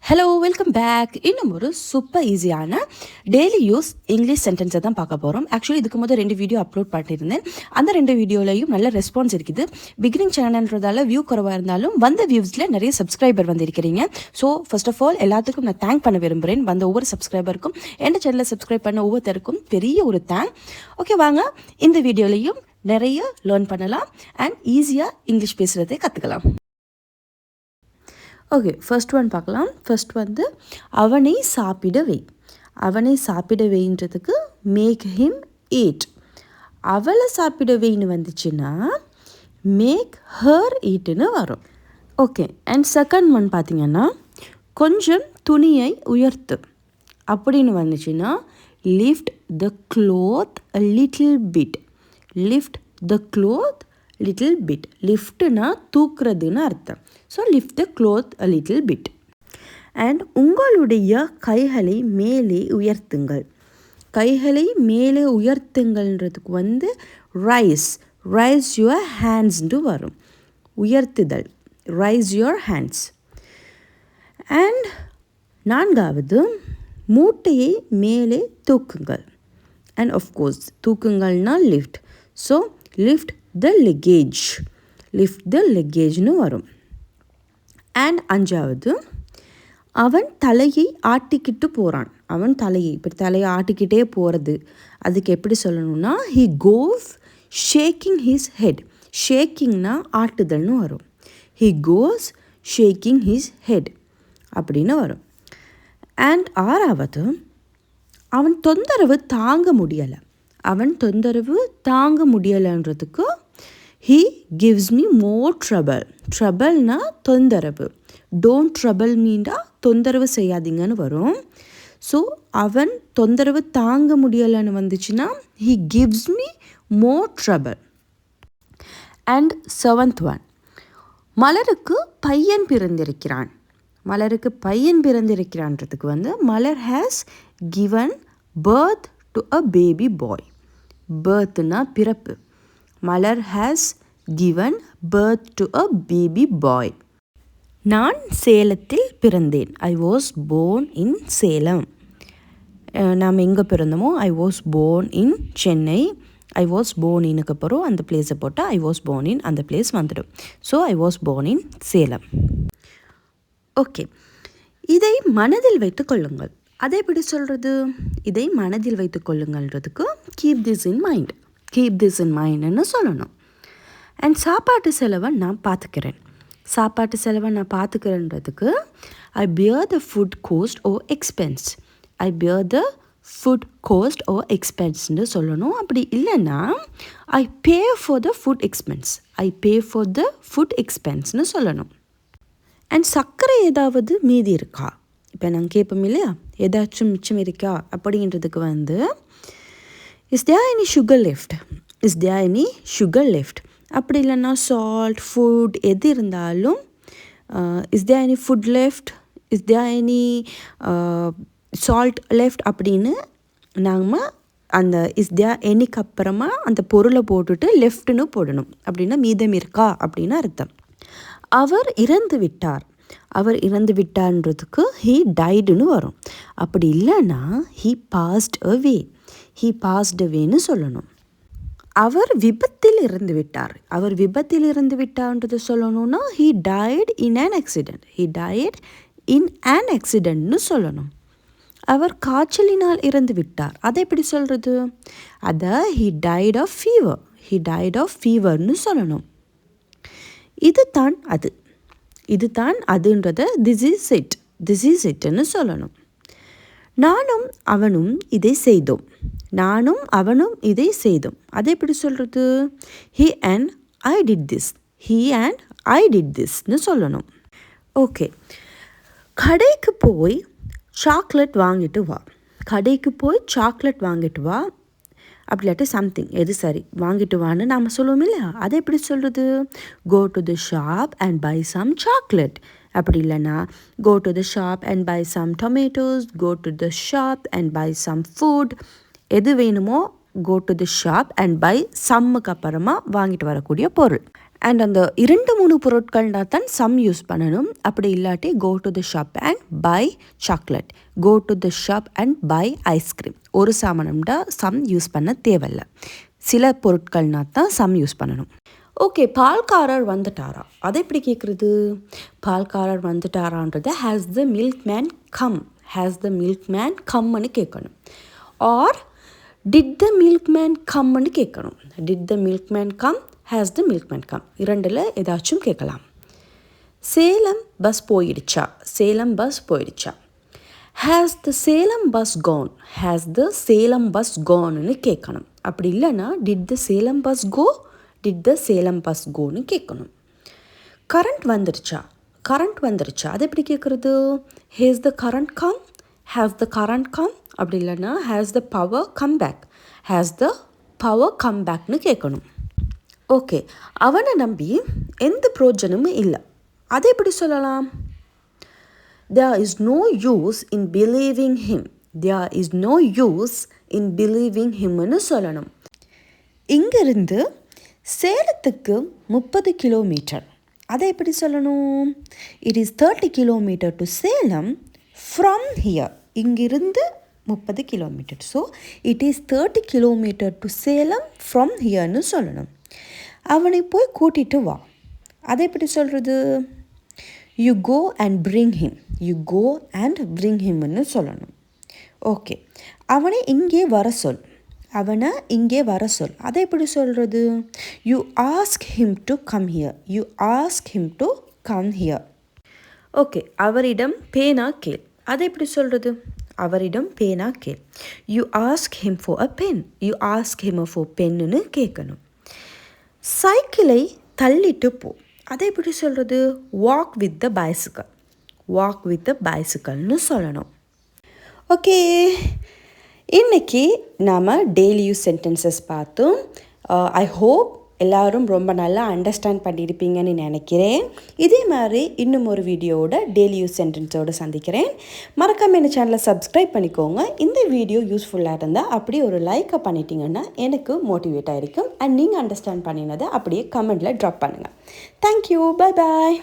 Hello welcome back. இன்னும் ஒரு super ஈஸியான டெய்லி யூஸ் இங்கிலீஷ் சென்டென்ஸை தான் பார்க்க போகிறோம். ஆக்சுவலி இதுக்கு முதல் 2 வீடியோ அப்லோட் பண்ணியிருந்தேன். அந்த 2 வீடியோலையும் நல்ல ரெஸ்பான்ஸ் இருக்குது. பிகினிங் சேனல்ன்றதால வியூ குறைவாக இருந்தாலும் வந்த வியூஸில் நிறைய சப்ஸ்கிரைபர் வந்திருக்கிறீங்க. ஸோ ஃபர்ஸ்ட் ஆஃப் ஆல் எல்லாத்துக்கும் நான் தேங்க் பண்ண விரும்புகிறேன். வந்த ஒவ்வொரு சப்ஸ்கிரைபருக்கும் எந்த சேனலை சப்ஸ்கிரைப் பண்ண ஒவ்வொருத்தருக்கும் பெரிய ஒரு தேங்க். ஓகே, வாங்க இந்த வீடியோலையும் நிறைய லேர்ன் பண்ணலாம் அண்ட் ஈஸியாக இங்கிலீஷ் பேசுகிறதை கற்றுக்கலாம். ஓகே, ஃபர்ஸ்ட் ஒன் பார்க்கலாம். ஃபர்ஸ்ட் வந்து அவனை சாப்பிட வை. அவனை சாப்பிட வைன்றதுக்கு மேக் ஹிம் ஈட். அவளை சாப்பிட வைன்னு வந்துச்சுன்னா மேக் ஹர் ஈட்டுன்னு வரும். ஓகே, அண்ட் செகண்ட் ஒன் பார்த்திங்கன்னா கொஞ்சம் துணியை உயர்த்து அப்படின்னு வந்துச்சுன்னா lift the cloth a little bit. Lift the cloth little bit. லிஃப்ட்னா தூக்குறதுன்னு அர்த்தம். So lift the cloth a little bit. And உங்களுடைய கைகளை மேலே உயர்த்துங்கள். கைகளை மேலே உயர்த்துங்கள்ன்றதுக்கு வந்து ரைஸ். ரைஸ் யுவர் ஹேண்ட்ஸ்ன்னு வரும். உயர்த்துதல், ரைஸ் யுவர் ஹேண்ட்ஸ். அண்ட் நான்காவது மூட்டையை மேலே தூக்குங்கள். அண்ட் ஆஃப்கோர்ஸ் தூக்குங்கள்னா lift. So lift the luggage. Lift the லெக்கேஜ்னு வரும். அண்ட் அஞ்சாவது அவன் தலையை ஆட்டிக்கிட்டு போகிறான். அவன் தலையை இப்படி தலையை ஆட்டிக்கிட்டே போகிறது, அதுக்கு எப்படி சொல்லணும்னா he goes shaking his head. ஷேக்கிங்னா ஆட்டுதல்னு வரும். He goes shaking his head அப்படின்னு வரும். அண்ட் ஆறாவது அவன் தொந்தரவு தாங்க முடியலை. அவன் தொந்தரவு தாங்க முடியலைன்றதுக்கு he gives me more trouble. ட்ரபிள்னா தொந்தரவு. டோன்ட் ட்ரபிள் மீண்டா தொந்தரவு செய்யாதீங்கன்னு வரும். ஸோ அவன் தொந்தரவு தாங்க முடியலைன்னு வந்துச்சுன்னா he gives me more trouble. And seventh one மலருக்கு பையன் பிறந்திருக்கிறான். மலருக்கு பையன் பிறந்திருக்கிறான்றதுக்கு வந்து Malar has given birth to a baby boy. பர்த்னா பிறப்பு. Malar has given birth to a baby boy. நான் சேலத்தில் பிறந்தேன். I was born in Salem. நாம் எங்கே பிறந்தோமோ I was born in Chennai. I was born இனுக்கு அப்புறம் அந்த பிளேஸை போட்டால் ஐ வாஸ் போர்ன் இன் அந்த பிளேஸ் வந்துடும். So I was born in Salem. Okay, இதை மனதில் வைத்து கொள்ளுங்கள். அதை எப்படி சொல்கிறது? இதை மனதில் வைத்து கொள்ளுங்கள்ன்றதுக்கு keep this in mind. Keep this in மைண்டுன்னு சொல்லணும். அண்ட் சாப்பாட்டு செலவை நான் பார்த்துக்கிறேன். சாப்பாட்டு செலவை நான் பார்த்துக்கிறேன்றதுக்கு I bear the food cost of expense. I bear the food cost of எக்ஸ்பென்ஸ்ன்னு சொல்லணும். அப்படி இல்லைன்னா I pay for the food expense. I pay for the food எக்ஸ்பென்ஸ்னு சொல்லணும். அண்ட் சர்க்கரை ஏதாவது மீதி இருக்கா? இப்போ நாங்கள் கேட்போம் இல்லையா, ஏதாச்சும் மிச்சம் இருக்கா அப்படின்றதுக்கு வந்து is there any sugar left. Is there any sugar left. அப்படி இல்லைன்னா சால்ட், ஃபுட் எது இருந்தாலும் is there any food left, is there any salt left அப்படின்னு நாங்கள் அந்த இஸ் தேர் எனிக்கு அப்புறமா அந்த பொருளை போட்டுட்டு லெஃப்ட்னு போடணும். அப்படின்னா மீதம் இருக்கா அப்படின்னு அர்த்தம். அவர் இறந்து விட்டார். அவர் இறந்து விட்டார்ன்றதுக்கு ஹீ டைடுன்னு வரும். அப்படி இல்லைன்னா he passed away. He passed அவேன்னு சொல்லணும். அவர் விபத்தில் இறந்து விட்டார். அவர் விபத்தில் இறந்து விட்டார்ன்றது சொல்லணும்னா he died in an accident. He died in an ஆக்சிடெண்ட்னு சொல்லணும். அவர் காய்ச்சலினால் இறந்து விட்டார். அதை எப்படி சொல்கிறது? அதை he died of fever. He died of ஃபீவர்னு சொல்லணும். இதுதான் அது. இதுதான் அதுன்றத this is it. This is இட்னு சொல்லணும். நானும் அவனும் இதை செய்தோம். நானும் அவனும் இதை செய்தோம். அதை எப்படி சொல்கிறது? He and I did this. He and I did திஸ்னு சொல்லணும். ஓகே, கடைக்கு போய் சாக்லேட் வாங்கிட்டு வா. கடைக்கு போய் சாக்லேட் வாங்கிட்டு வா. அப்படி இல்லாட்டி சம்திங் எது சரி வாங்கிட்டு வான்னு நாம் சொல்லுவோம் இல்லையா, அதை எப்படி சொல்கிறது? Go to the shop and buy some chocolate. அப்படி இல்லைன்னா go to the shop and buy some tomatoes. Go to the shop and buy some food. எது வேணுமோ go to the shop and buy சம்முக்கு அப்புறமா வாங்கிட்டு வரக்கூடிய பொருள். அண்ட் அந்த 2-3 பொருட்கள்னா தான் சம் யூஸ் பண்ணணும். அப்படி இல்லாட்டி go to the shop and buy chocolate, go to the shop and buy ice cream. ஒரு சாமானம்டா சம் யூஸ் பண்ண தேவையில்ல. சில பொருட்கள்னா தான் சம் யூஸ் பண்ணணும். ஓகே, பால்காரர் வந்துட்டாரா, அதை எப்படி கேட்குறது? பால்காரர் வந்துட்டாரான்றதை has the milk man come, has the milk man கம்னு கேட்கணும். Or did the milk man கம்னு கேட்கணும். Did the milk man come, has the milk man come, இரண்டில் ஏதாச்சும் கேட்கலாம். சேலம் பஸ் போயிடுச்சா, சேலம் பஸ் போயிடுச்சா. Has the Salem bus gone, has the Salem bus கோன்னு கேட்கணும். அப்படி இல்லைன்னா did the Salem bus go, did the Salem bus கோன்னு கேட்கணும். கரண்ட் வந்துருச்சா, கரண்ட் வந்துருச்சா, அது எப்படி கேட்குறது? Has the current come, has the current come. அப்படி இல்லைன்னா has the power come back, has the power come பேக்னு கேட்கணும். ஓகே, அவனை நம்பி எந்த பிரயோஜனமும் இல்லை, அதை எப்படி சொல்லலாம்? There is no use in believing him, there is no use in believing himனு சொல்லணும். இங்கிருந்து சேலத்துக்கு 30 கிலோமீட்டர், அதை எப்படி சொல்லணும்? It is 30 kilometre to Salem from here. இங்கிருந்து 30 kilometre. So it is 30 kilometre to Salem from ஹியர்னு சொல்லணும். அவனை போய் கூட்டிகிட்டு வா, அதை எப்படி சொல்கிறது? You go and bring him, you go and bring ஹிம்னு சொல்லணும். ஓகே, அவனை இங்கே வர சொல், அவனை இங்கே வர சொல், அதை எப்படி சொல்கிறது? You ask him to come here, you ask him to come here. Okay, அவரிடம் பேனா கேள், அதை எப்படி சொல்கிறது? அவரிடம் பேனா கேள். You ask him for a pen, you ask him for பென்னு கேட்கணும். சைக்கிளை தள்ளிட்டு போ, அதை எப்படி சொல்கிறது? Walk with the bicycle, walk with the பைசிக்கல்னு சொல்லணும். ஓகே, இன்றைக்கி நாம் டெய்லி யூஸ் சென்டென்சஸ் பார்த்தோம். ஐ ஹோப் எல்லோரும் ரொம்ப நல்லா அண்டர்ஸ்டாண்ட் பண்ணியிருப்பீங்கன்னு நினைக்கிறேன். இதே மாதிரி இன்னும் ஒரு வீடியோவோட டெய்லி யூஸ் சென்டென்ஸோடு சந்திக்கிறேன். மறக்காமல் இந்த சேனலை சப்ஸ்கிரைப் பண்ணிக்கோங்க. இந்த வீடியோ யூஸ்ஃபுல்லாக இருந்தால் அப்படியே ஒரு லைக்கை பண்ணிட்டீங்கன்னா எனக்கு மோட்டிவேட் ஆகிருக்கும். அண்ட் நீங்கள் அண்டர்ஸ்டாண்ட் பண்ணினதை அப்படியே கமெண்ட்டில் ட்ராப் பண்ணுங்கள். Thank you, bye bye.